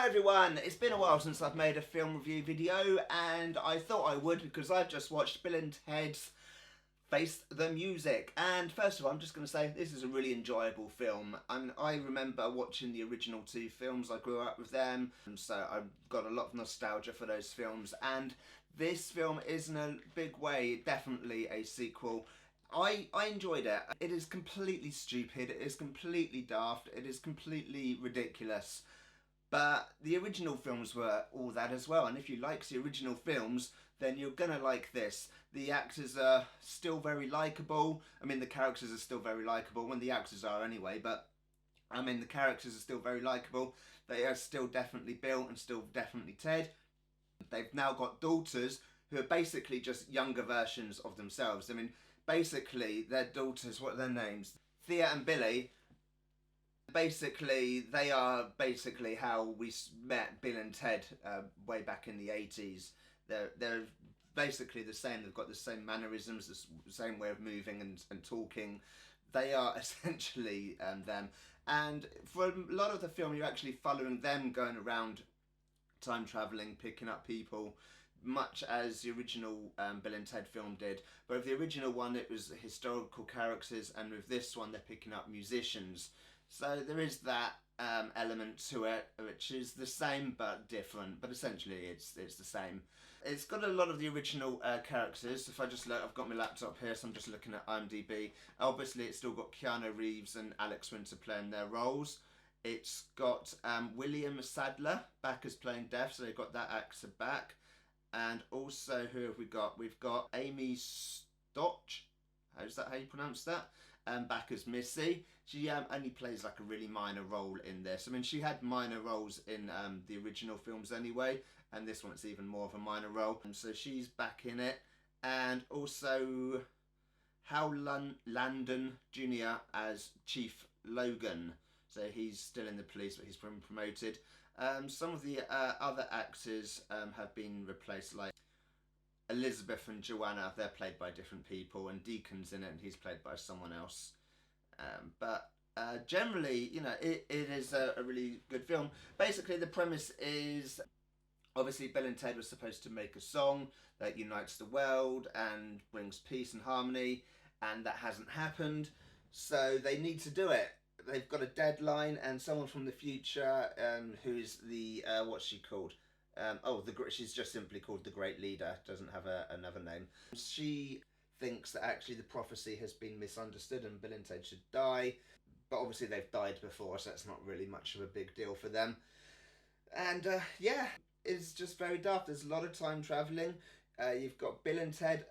Hi everyone, it's been a while since I've made a film review video and I thought I would because I've just watched Bill and Ted's Face the Music. And first of all, I'm just going to say this is a really enjoyable film. I remember watching the original two films, I grew up with them, and so I've got a lot of nostalgia for those films, and this film is in a big way definitely a sequel. I enjoyed it. It is completely stupid, it is completely daft, it is completely ridiculous. But the original films were all that as well, and if you like the original films, then you're gonna like this. The actors are still very likeable. I mean, the characters are still very likeable, when the actors are anyway, but I mean, the characters are still very likeable. They are still definitely Bill and still definitely Ted. They've now got daughters who are basically just younger versions of themselves. I mean, basically, their daughters, what are their names? Thea and Billy. Basically, they are basically how we met Bill and Ted way back in the 80s. They're basically the same. They've got the same mannerisms, the same way of moving and talking. They are essentially them. And for a lot of the film, you're actually following them going around time traveling, picking up people, much as the original Bill and Ted film did. But with the original one, it was historical characters, and with this one, they're picking up musicians. So there is that element to it, which is the same but different, but essentially it's the same. It's got a lot of the original characters. If I just look, I've got my laptop here, so I'm just looking at IMDb. Obviously it's still got Keanu Reeves and Alex Winter playing their roles. It's got William Sadler back as playing Death, so they've got that actor back. And also, who have we got? We've got Amy Stotch, how's that how you pronounce that? Back as Missy. She only plays like a really minor role in this. I mean, she had minor roles in the original films anyway, and this one it's even more of a minor role. And so she's back in it. And also Hal Landon Jr. as Chief Logan. So he's still in the police, but he's been promoted. Some of the other actors have been replaced, like Elizabeth and Joanna. They're played by different people, and Deacon's in it, and he's played by someone else. But generally, you know, it is a really good film. Basically, the premise is, obviously, Bill and Ted was supposed to make a song that unites the world and brings peace and harmony, and that hasn't happened. So they need to do it. They've got a deadline, and someone from the future, who's the what's she called? She's just simply called the Great Leader. Doesn't have another name. She thinks that actually the prophecy has been misunderstood and Bill and Ted should die, but obviously they've died before, so that's not really much of a big deal for them. And yeah, it's just very daft. There's a lot of time travelling. You've got Bill and Ted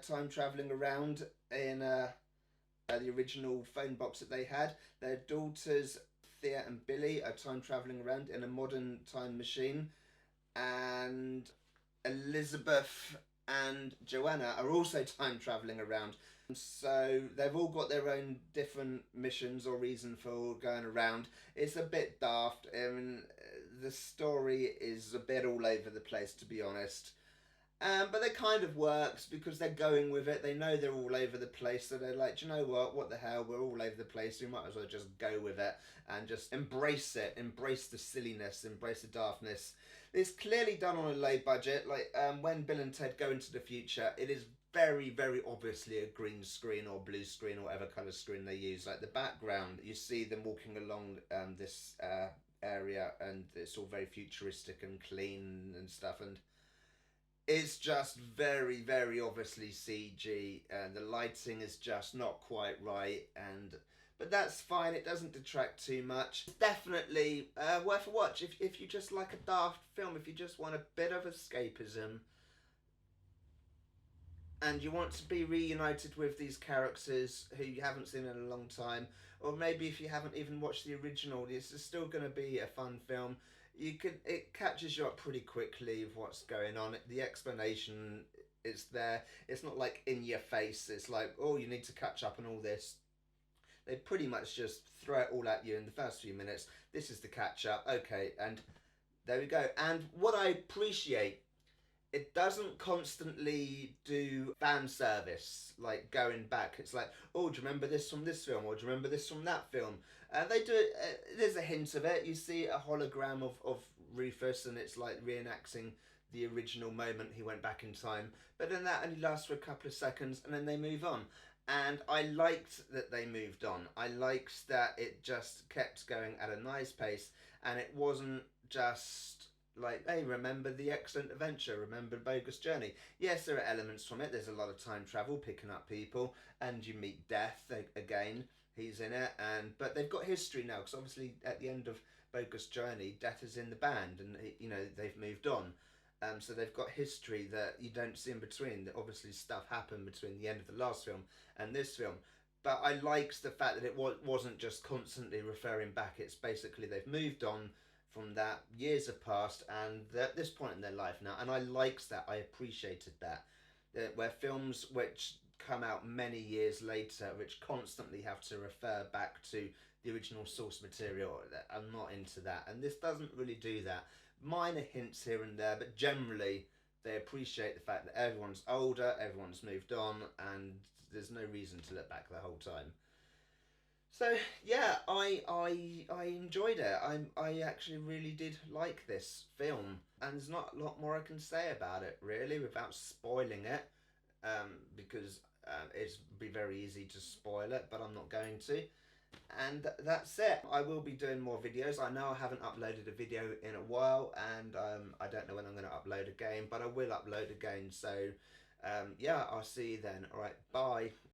time travelling around in the original phone box that they had. Their daughters Thea and Billy are time travelling around in a modern time machine, and Elizabeth and Joanna are also time travelling around. So they've all got their own different missions or reason for going around. It's a bit daft. I mean, the story is a bit all over the place, to be honest. But it kind of works because they're going with it. They know they're all over the place, so they're like, do you know what the hell, we're all over the place, we might as well just go with it and just embrace it, embrace the silliness, embrace the daftness. It's clearly done on a low budget. Like when Bill and Ted go into the future, it is very, very obviously a green screen or blue screen or whatever colour screen they use. Like the background, you see them walking along this area, and it's all very futuristic and clean and stuff, and it's just very, very obviously CG, and the lighting is just not quite right, but that's fine, it doesn't detract too much. It's definitely worth a watch if you just like a daft film, if you just want a bit of escapism and you want to be reunited with these characters who you haven't seen in a long time, or maybe if you haven't even watched the original, this is still going to be a fun film. It catches you up pretty quickly of what's going on. The explanation is there. It's not like in your face. It's like, oh, you need to catch up on all this. They pretty much just throw it all at you in the first few minutes. This is the catch up. Okay, and there we go. And what I appreciate, it doesn't constantly do fan service, like going back. It's like, oh, do you remember this from this film? Or do you remember this from that film? They do it. There's a hint of it. You see a hologram of Rufus, and it's like reenacting the original moment he went back in time. But then that only lasts for a couple of seconds, and then they move on. And I liked that they moved on. I liked that it just kept going at a nice pace, and it wasn't just like, hey, remember the excellent adventure, remember Bogus Journey. Yes, there are elements from it. There's a lot of time travel, picking up people, and you meet Death again. He's in it, but they've got history now, because obviously at the end of Bogus Journey, Death is in the band, and they've moved on. So they've got history that you don't see in between. That obviously stuff happened between the end of the last film and this film. But I liked the fact that it wasn't just constantly referring back. It's basically they've moved on from that. Years have passed, and they're at this point in their life now. And I liked that. I appreciated that. Where films which come out many years later, which constantly have to refer back to the original source material, I'm not into that. And this doesn't really do that. Minor hints here and there, but generally they appreciate the fact that everyone's older, everyone's moved on, and there's no reason to look back the whole time. So yeah, I enjoyed it. I actually really did like this film, and there's not a lot more I can say about it really without spoiling it, because it'd be very easy to spoil it, but I'm not going to. And that's it. I will be doing more videos. I know I haven't uploaded a video in a while, and I don't know when I'm going to upload again, but I will upload again. So yeah, I'll see you then. All right, bye.